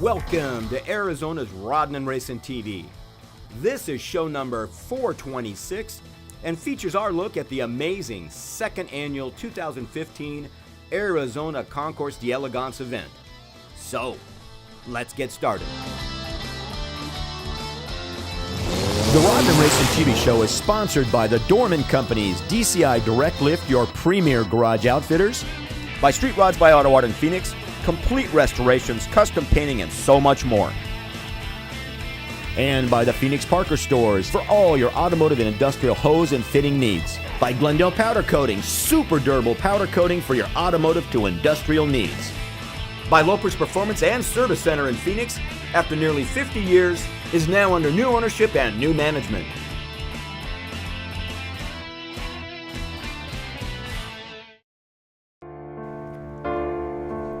Welcome to Arizona's Roddin and Racin TV. This is show number 426 and features our look at the amazing second annual 2015 Arizona Concours d'Elegance event. So, let's get started. The Roddin and Racin TV show is sponsored by the Dorman Company's DCI Direct Lift, your premier garage outfitters, by Street Rods by Auto Art in Phoenix, complete restorations, custom painting, and so much more. And by the Phoenix Parker stores for all your automotive and industrial hose and fitting needs. By Glendale Powder Coating, super durable powder coating for your automotive to industrial needs. By Loper's Performance and Service Center in Phoenix, after nearly 50 years, is now under new ownership and new management.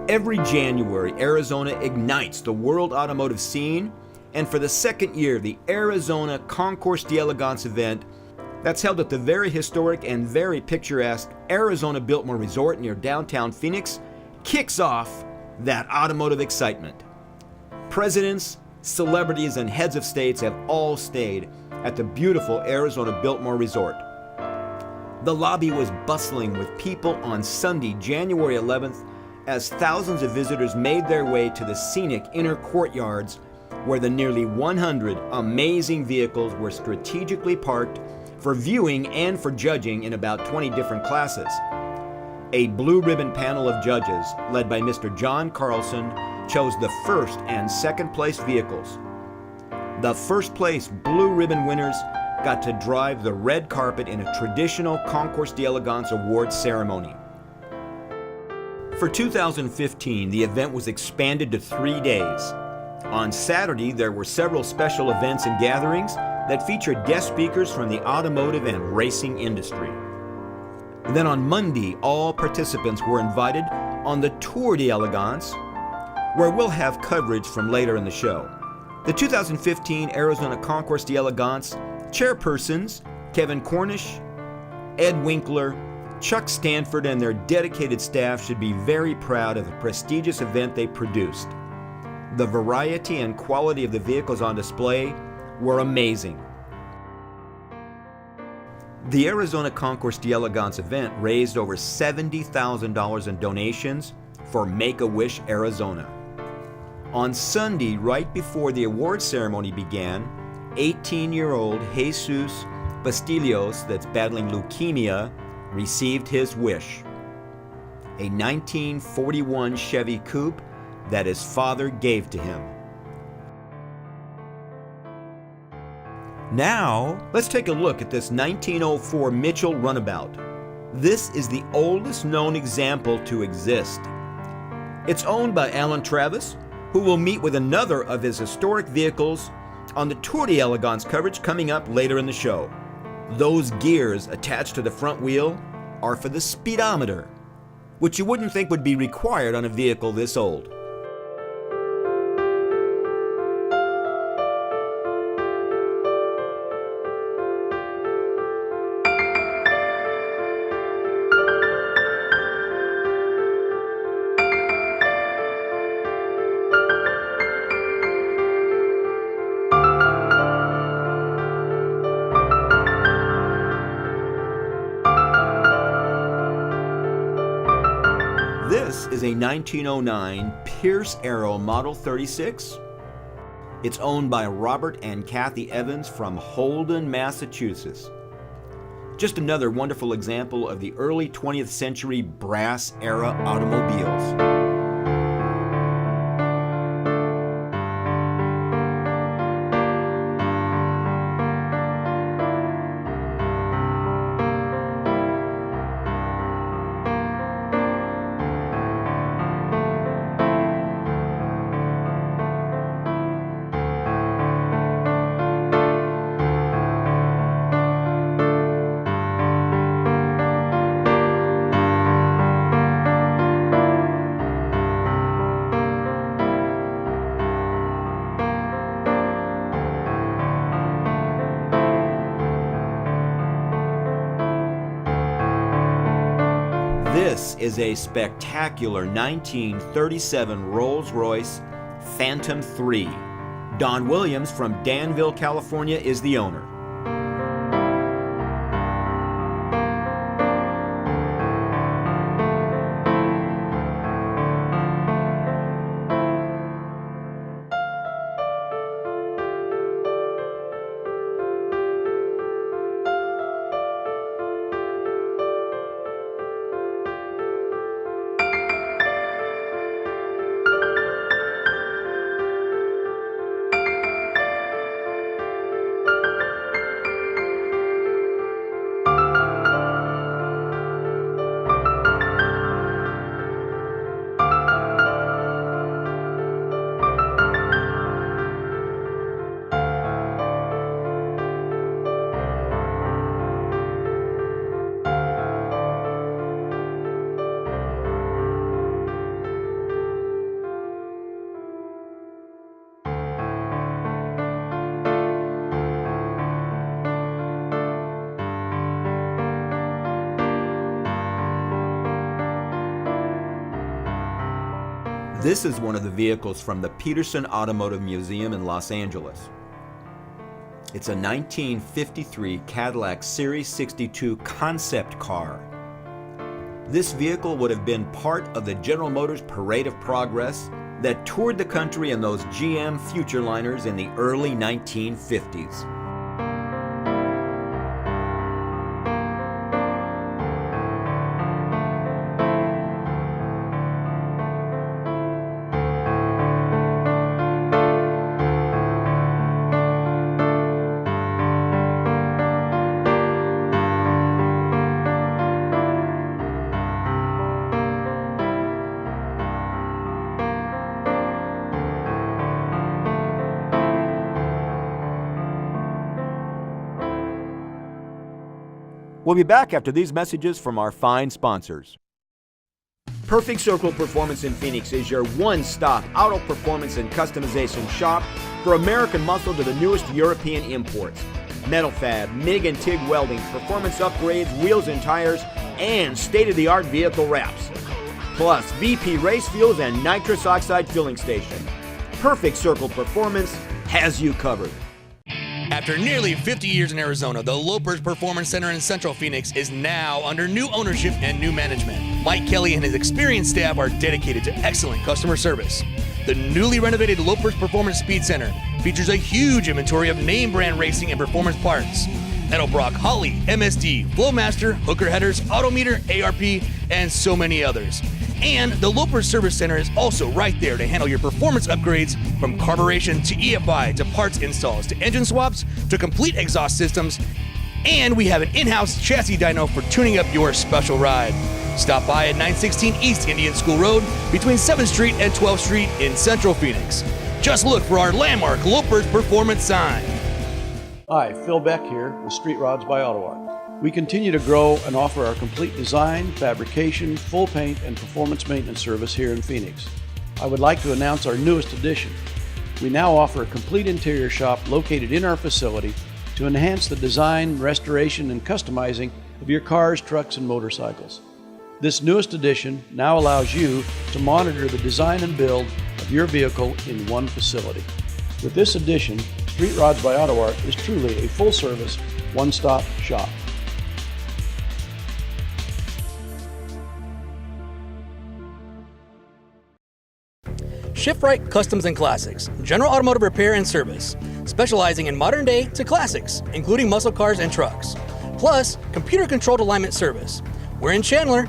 Every January, Arizona ignites the world automotive scene, and for the second year, the Arizona Concours d'Elegance event that's held at the very historic and very picturesque Arizona Biltmore Resort near downtown Phoenix kicks off that automotive excitement. Presidents, celebrities, and heads of states have all stayed at the beautiful Arizona Biltmore Resort. The lobby was bustling with people on Sunday, January 11th, as thousands of visitors made their way to the scenic inner courtyards where the nearly 100 amazing vehicles were strategically parked for viewing and for judging in about 20 different classes. A blue ribbon panel of judges, led by Mr. John Carlson, chose the first and second place vehicles. The first place blue ribbon winners got to drive the red carpet in a traditional Concours d'Elegance award ceremony. For 2015, the event was expanded to 3 days. On Saturday, there were several special events and gatherings that featured guest speakers from the automotive and racing industry. And then on Monday, all participants were invited on the Tour d'Elegance, where we'll have coverage from later in the show. The 2015 Arizona Concours d'Elegance chairpersons, Kevin Cornish, Ed Winkler, Chuck Stanford, and their dedicated staff should be very proud of the prestigious event they produced. The variety and quality of the vehicles on display were amazing. The Arizona Concours d'Elegance event raised over $70,000 in donations for Make-A-Wish Arizona. On Sunday, right before the award ceremony began, 18-year-old Jesus Bastillos, that's battling leukemia, received his wish. A 1941 Chevy Coupe that his father gave to him. Now, let's take a look at this 1904 Mitchell Runabout. This is the oldest known example to exist. It's owned by Alan Travis, who will meet with another of his historic vehicles on the Tour d'Elegance coverage coming up later in the show. Those gears attached to the front wheel are for the speedometer, which you wouldn't think would be required on a vehicle this old. This is a 1909 Pierce Arrow Model 36. It's owned by Robert and Kathy Evans from Holden, Massachusetts. Just another wonderful example of the early 20th century brass era automobiles. This is a spectacular 1937 Rolls-Royce Phantom 3. Don Williams from Danville, California is the owner. This is one of the vehicles from the Peterson Automotive Museum in Los Angeles. It's a 1953 Cadillac Series 62 concept car. This vehicle would have been part of the General Motors Parade of Progress that toured the country in those GM Futureliners in the early 1950s. We'll be back after these messages from our fine sponsors. Perfect Circle Performance in Phoenix is your one-stop auto performance and customization shop for American muscle to the newest European imports. Metal fab, MIG and TIG welding, performance upgrades, wheels and tires, and state-of-the-art vehicle wraps. Plus VP race fuels and nitrous oxide filling station. Perfect Circle Performance has you covered. After nearly 50 years in Arizona, the Lopers Performance Center in Central Phoenix is now under new ownership and new management. Mike Kelly and his experienced staff are dedicated to excellent customer service. The newly renovated Lopers Performance Speed Center features a huge inventory of name brand racing and performance parts. Edelbrock, Holley, MSD, Flowmaster, Hooker headers, Autometer, ARP, and so many others. And the Lopers Service Center is also right there to handle your performance upgrades from carburation to EFI to parts installs to engine swaps to complete exhaust systems. And we have an in-house chassis dyno for tuning up your special ride. Stop by at 916 East Indian School Road between 7th Street and 12th Street in Central Phoenix. Just look for our landmark Lopers Performance sign. Hi, Phil Beck here with Street Rods by Auto Art. We continue to grow and offer our complete design, fabrication, full paint, and performance maintenance service here in Phoenix. I would like to announce our newest addition. We now offer a complete interior shop located in our facility to enhance the design, restoration, and customizing of your cars, trucks, and motorcycles. This newest addition now allows you to monitor the design and build of your vehicle in one facility. With this addition, Street Rods by Auto Art is truly a full-service, one-stop shop. Shipwright Customs and Classics, general automotive repair and service, specializing in modern day to classics, including muscle cars and trucks. Plus, computer controlled alignment service. We're in Chandler.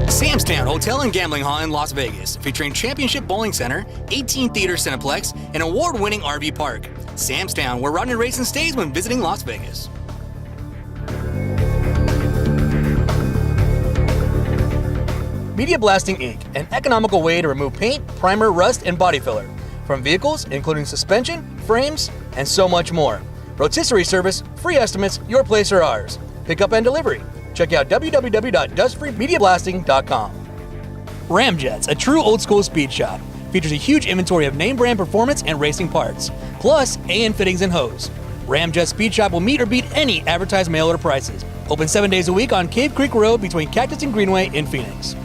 Sam's Town Hotel and Gambling Hall in Las Vegas, featuring Championship Bowling Center, 18 Theater Cineplex, and award-winning RV Park. Sam's Town, where Roddin and Racin stays when visiting Las Vegas. Media Blasting Inc., an economical way to remove paint, primer, rust, and body filler from vehicles, including suspension, frames, and so much more. Rotisserie service, free estimates, your place or ours. Pickup and delivery. Check out www.dustfreemediablasting.com. Ramjets, a true old-school speed shop, features a huge inventory of name brand performance and racing parts, plus AN fittings and hose. Ramjet Speed Shop will meet or beat any advertised mail order prices. Open 7 days a week on Cave Creek Road between Cactus and Greenway in Phoenix.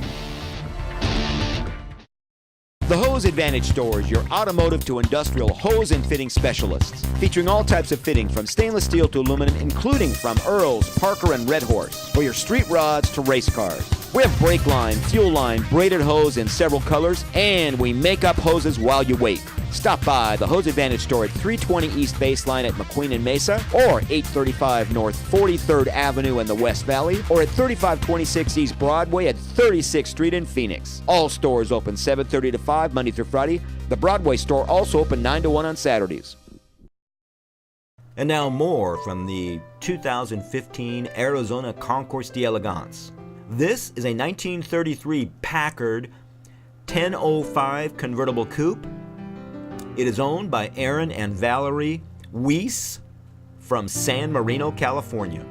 The Hose Advantage Store is your automotive to industrial hose and fitting specialists, featuring all types of fitting from stainless steel to aluminum, including from Earls, Parker, and Red Horse, for your street rods to race cars. We have brake line, fuel line, braided hose in several colors, and we make up hoses while you wait. Stop by the Hose Advantage Store at 320 East Baseline at McQueen and Mesa, or 835 North 43rd Avenue in the West Valley, or at 3526 East Broadway at 36th Street in Phoenix. All stores open 7:30 to 5 Monday through Friday. The Broadway store also open 9 to 1 on Saturdays. And now more from the 2015 Arizona Concours d'Elegance. This is a 1933 Packard 1005 convertible coupe. It is owned by Aaron and Valerie Weiss from San Marino, California.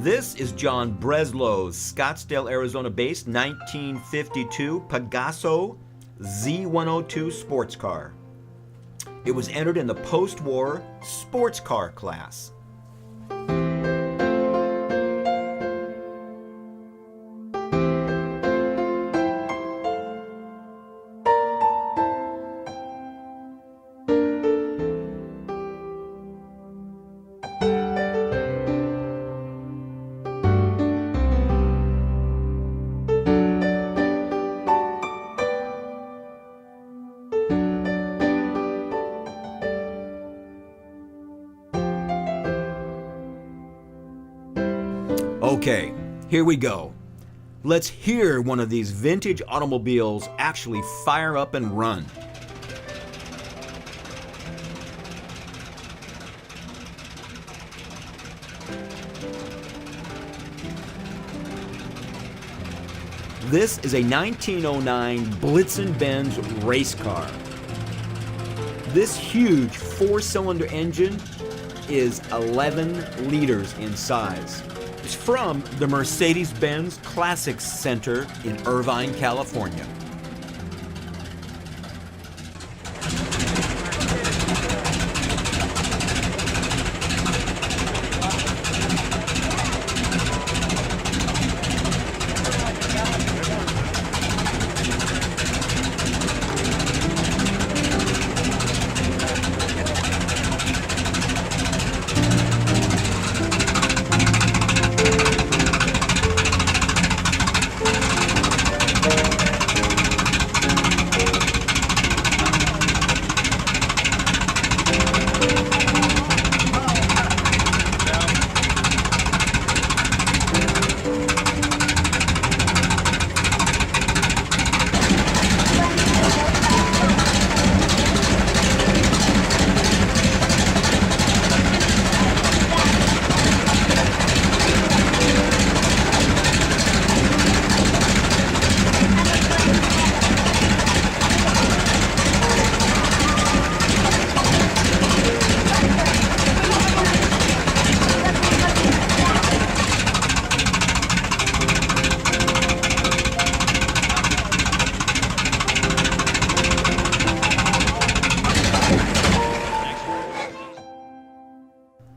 This is John Breslow's Scottsdale, Arizona-based 1952 Pegaso Z102 sports car. It was entered in the post-war sports car class. Okay, here we go. Let's hear one of these vintage automobiles actually fire up and run. This is a 1909 Blitzen-Benz race car. This huge 4-cylinder engine is 11 liters in size. It's from the Mercedes-Benz Classics Center in Irvine, California.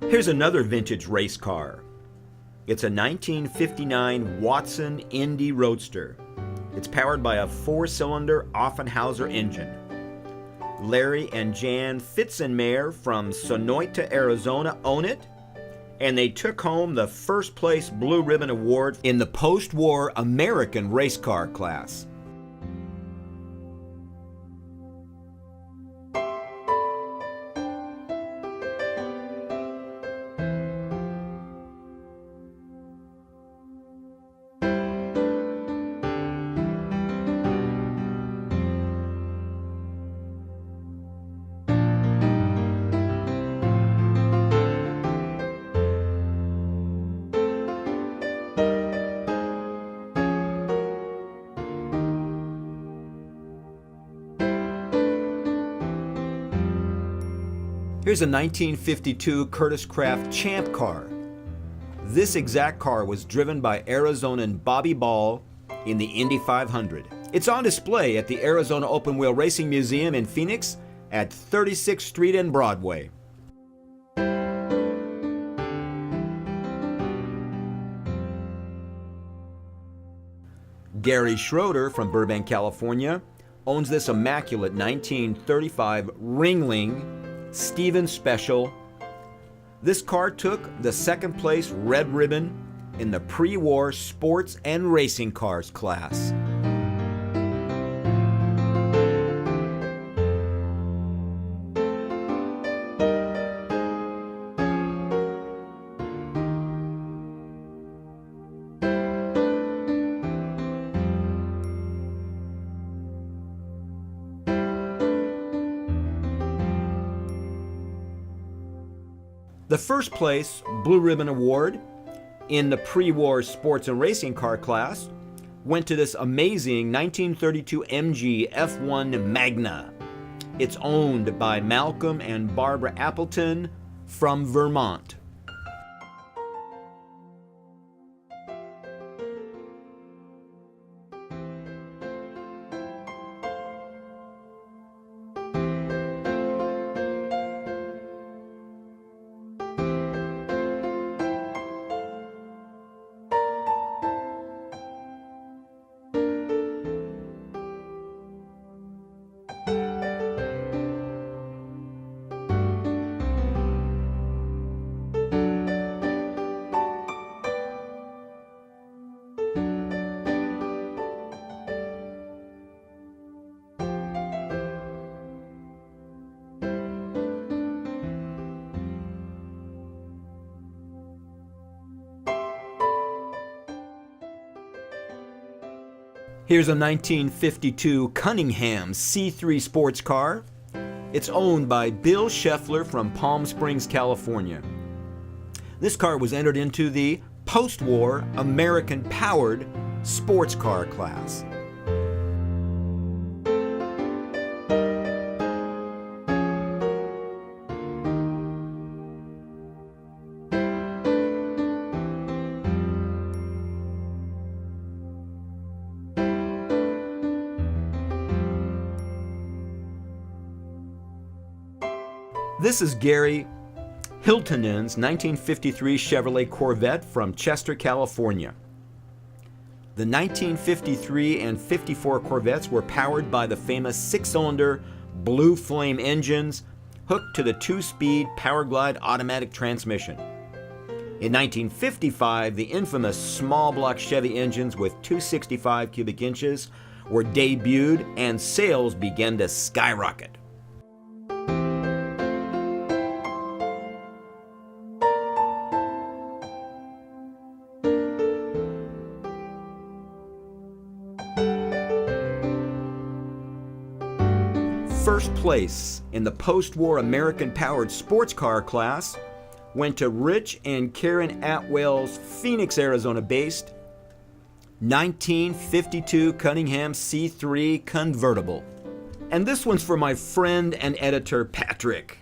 Here's another vintage race car. It's a 1959 Watson Indy Roadster. It's powered by a 4-cylinder Offenhauser engine. Larry and Jan Fitzenmeyer from Sonoita, Arizona own it, and they took home the first place Blue Ribbon Award in the post-war American race car class. Here's a 1952 Curtis Craft Champ car. This exact car was driven by Arizonan Bobby Ball in the Indy 500. It's on display at the Arizona Open Wheel Racing Museum in Phoenix at 36th Street and Broadway. Gary Schroeder from Burbank, California, owns this immaculate 1935 Ringling Stevens Special. This car took the second place red ribbon in the pre-war sports and racing cars class. The first place Blue Ribbon Award in the pre-war sports and racing car class went to this amazing 1932 MG F1 Magna. It's owned by Malcolm and Barbara Appleton from Vermont. Here's a 1952 Cunningham C3 sports car. It's owned by Bill Scheffler from Palm Springs, California. This car was entered into the post-war American-powered sports car class. This is Gary Hiltonen's 1953 Chevrolet Corvette from Chester, California. The 1953 and 54 Corvettes were powered by the famous six-cylinder Blue Flame engines hooked to the two-speed Powerglide automatic transmission. In 1955, the infamous small block Chevy engines with 265 cubic inches were debuted and sales began to skyrocket. First place in the post-war American-powered sports car class went to Rich and Karen Atwell's Phoenix, Arizona-based 1952 Cunningham C3 convertible. And this one's for my friend and editor, Patrick.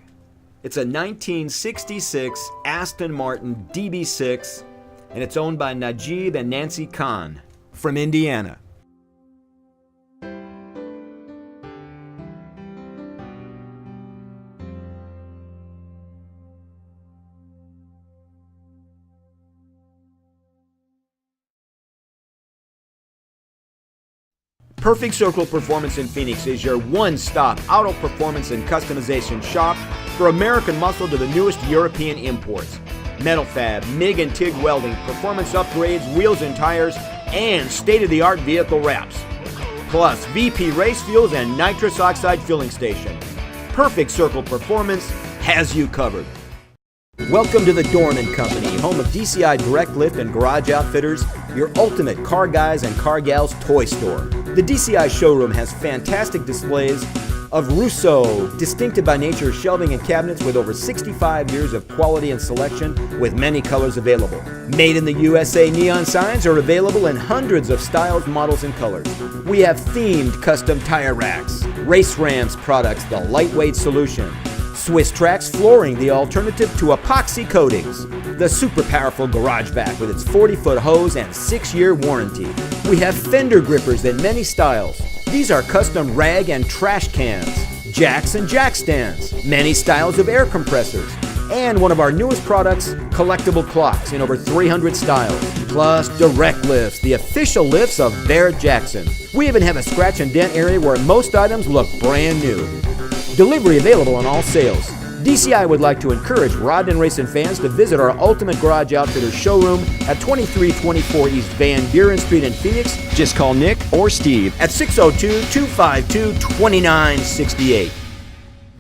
It's a 1966 Aston Martin DB6, and it's owned by Najib and Nancy Kahn from Indiana. Perfect Circle Performance in Phoenix is your one-stop auto performance and customization shop for American muscle to the newest European imports. Metal fab, MIG and TIG welding, performance upgrades, wheels and tires, and state-of-the-art vehicle wraps. Plus VP race fuels and nitrous oxide filling station. Perfect Circle Performance has you covered. Welcome to the Dorn & Company, home of DCI Direct Lift and Garage Outfitters, your ultimate car guys and car gals toy store. The DCI showroom has fantastic displays of Rousseau, distinctive by nature shelving and cabinets with over 65 years of quality and selection with many colors available. Made in the USA neon signs are available in hundreds of styles, models, and colors. We have themed custom tire racks, Race Rams products, the lightweight solution, Swiss Trax flooring, the alternative to epoxy coatings. The super powerful garage vac with its 40-foot hose and 6-year warranty. We have fender grippers in many styles. These are custom rag and trash cans, jacks and jack stands, many styles of air compressors, and one of our newest products, collectible clocks in over 300 styles, plus direct lifts, the official lifts of Barrett-Jackson. We even have a scratch and dent area where most items look brand new. Delivery available on all sales. DCI would like to encourage Roddin Racin fans to visit our Ultimate Garage Outfitters showroom at 2324 East Van Buren Street in Phoenix. Just call Nick or Steve at 602-252-2968.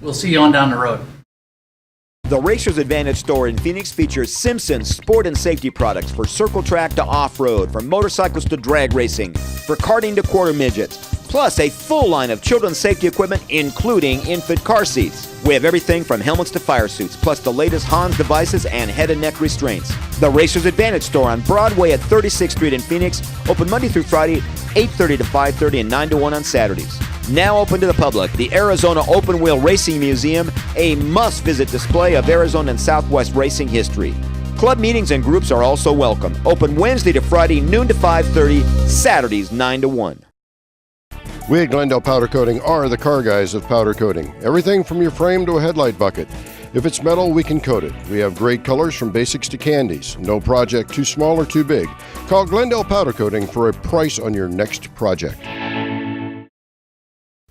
We'll see you on down the road. The Racer's Advantage store in Phoenix features Simpson's sport and safety products for circle track to off-road, from motorcycles to drag racing, for karting to quarter midgets, plus a full line of children's safety equipment, including infant car seats. We have everything from helmets to fire suits, plus the latest Hans devices and head and neck restraints. The Racer's Advantage store on Broadway at 36th Street in Phoenix, open Monday through Friday, 8:30 to 5:30 and 9 to 1 on Saturdays. Now open to the public, the Arizona Open Wheel Racing Museum, a must-visit display of Arizona and Southwest racing history. Club meetings and groups are also welcome. Open Wednesday to Friday, noon to 5:30, Saturdays 9 to 1. We at Glendale Powder Coating are the car guys of powder coating. Everything from your frame to a headlight bucket. If it's metal, we can coat it. We have great colors from basics to candies. No project too small or too big. Call Glendale Powder Coating for a price on your next project.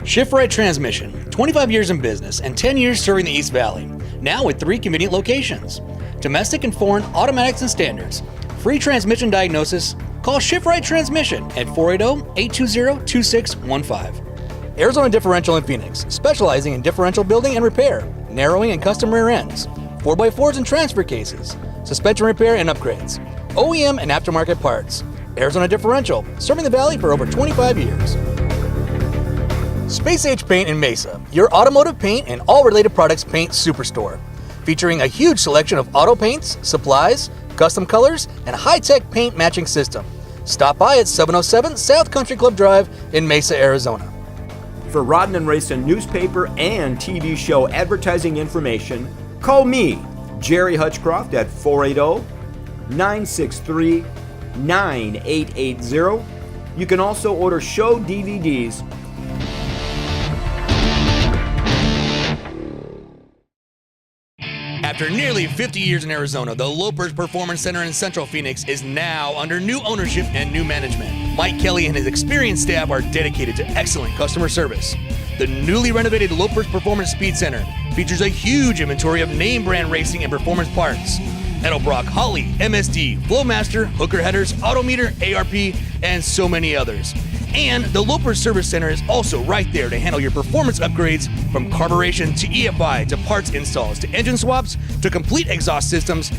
Shift Right Transmission, 25 years in business and 10 years serving the East Valley. Now with 3 convenient locations. Domestic and foreign automatics and standards. Free transmission diagnosis. Call Shift Right Transmission at 480-820-2615. Arizona Differential in Phoenix, specializing in differential building and repair, narrowing and custom rear ends, 4x4s and transfer cases, suspension repair and upgrades, OEM and aftermarket parts. Arizona Differential, serving the Valley for over 25 years. Space Age Paint in Mesa, your automotive paint and all related products paint superstore. Featuring a huge selection of auto paints, supplies, custom colors, and high-tech paint matching system. Stop by at 707 South Country Club Drive in Mesa, Arizona. For Roddin and Racin newspaper and TV show advertising information, call me, Jerry Hutchcroft, at 480-963-9880. You can also order show DVDs. After nearly 50 years in Arizona, the Lopers Performance Center in Central Phoenix is now under new ownership and new management. Mike Kelly and his experienced staff are dedicated to excellent customer service. The newly renovated Lopers Performance Speed Center features a huge inventory of name brand racing and performance parts. Edelbrock, Holley, MSD, Flowmaster, Hooker headers, Autometer, ARP, and so many others. And the Lopers Service Center is also right there to handle your performance upgrades, from carburation to EFI to parts installs to engine swaps to complete exhaust systems.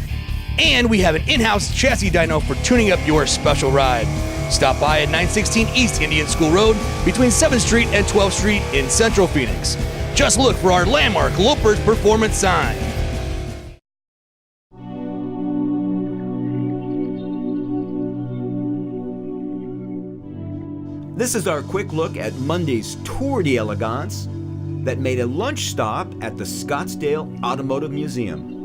And we have an in-house chassis dyno for tuning up your special ride. Stop by at 916 East Indian School Road between 7th Street and 12th Street in Central Phoenix. Just look for our landmark Lopers Performance sign. This is our quick look at Monday's Tour d'Elegance that made a lunch stop at the Scottsdale Automotive Museum.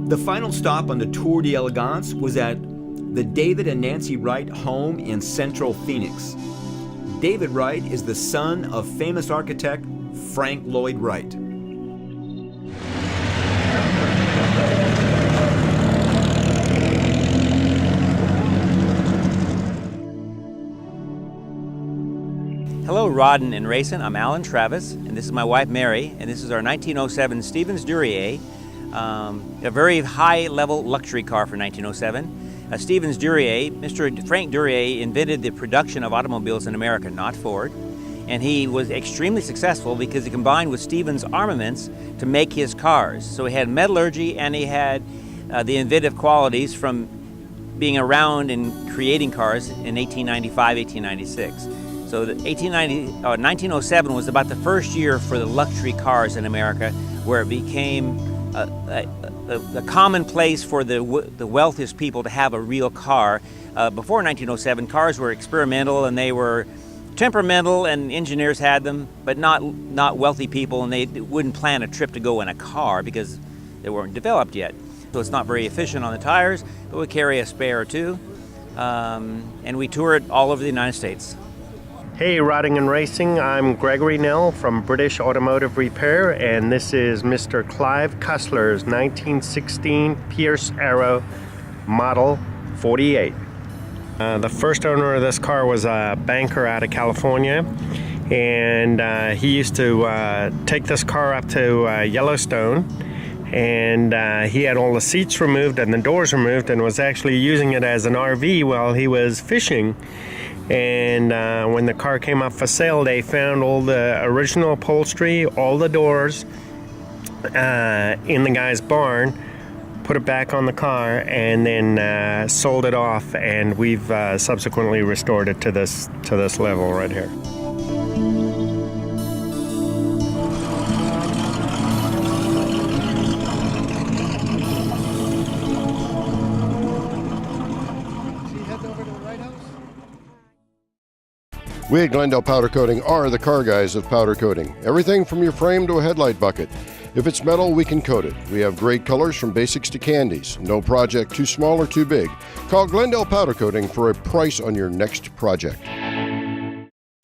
The final stop on the Tour d'Elegance was at the David and Nancy Wright home in Central Phoenix. David Wright is the son of famous architect Frank Lloyd Wright. Hello, Roddin and Racin. I'm Alan Travis, and this is my wife Mary, and this is our 1907 Stevens Duryea, a very high-level luxury car for 1907. Stevens Duryea, Mr. Frank Duryea invented the production of automobiles in America, not Ford. And he was extremely successful because he combined with Stevens armaments to make his cars. So he had metallurgy and he had the inventive qualities from being around and creating cars in 1895, 1896. So 1907 was about the first year for the luxury cars in America, where it became a commonplace for the wealthiest people to have a real car. Before 1907, cars were experimental and they were temperamental, and engineers had them, but not wealthy people, and they wouldn't plan a trip to go in a car because they weren't developed yet. So it's not very efficient on the tires, but we carry a spare or two, and we tour it all over the United States. Hey, Roddin and Racing, I'm Gregory Nell from British Automotive Repair, and this is Mr. Clive Cussler's 1916 Pierce Arrow Model 48. The first owner of this car was a banker out of California, and he used to take this car up to Yellowstone, and he had all the seats removed and the doors removed and was actually using it as an RV while he was fishing. And when the car came up for sale, they found all the original upholstery, all the doors in the guy's barn, put it back on the car, and then sold it off, and we've subsequently restored it to this level right here. We at Glendale Powder Coating are the car guys of powder coating. Everything from your frame to a headlight bucket. If it's metal, we can coat it. We have great colors from basics to candies. No project too small or too big. Call Glendale Powder Coating for a price on your next project.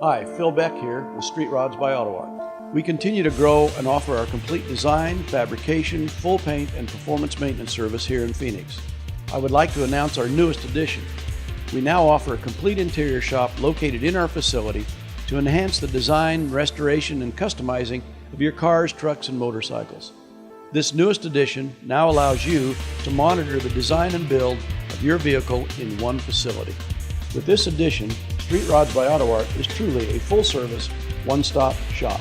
Hi, Phil Beck here with Street Rods by Auto Art. We continue to grow and offer our complete design, fabrication, full paint, and performance maintenance service here in Phoenix. I would like to announce our newest addition. We now offer a complete interior shop located in our facility to enhance the design, restoration, and customizing of your cars, trucks, and motorcycles. This newest addition now allows you to monitor the design and build of your vehicle in one facility. With this addition, Street Rods by Auto Art is truly a full-service, one-stop shop.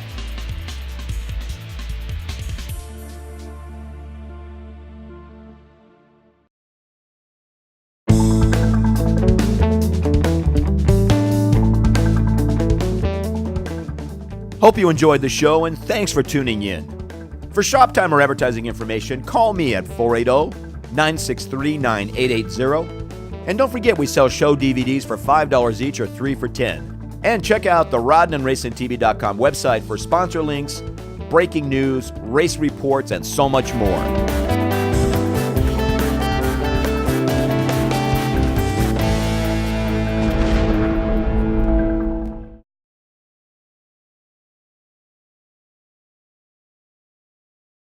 Hope you enjoyed the show, and thanks for tuning in. For shop time or advertising information, call me at 480-963-9880. And don't forget, we sell show DVDs for $5 each or 3 for $10. And check out the RoddinandRacinTV.com website for sponsor links, breaking news, race reports, and so much more.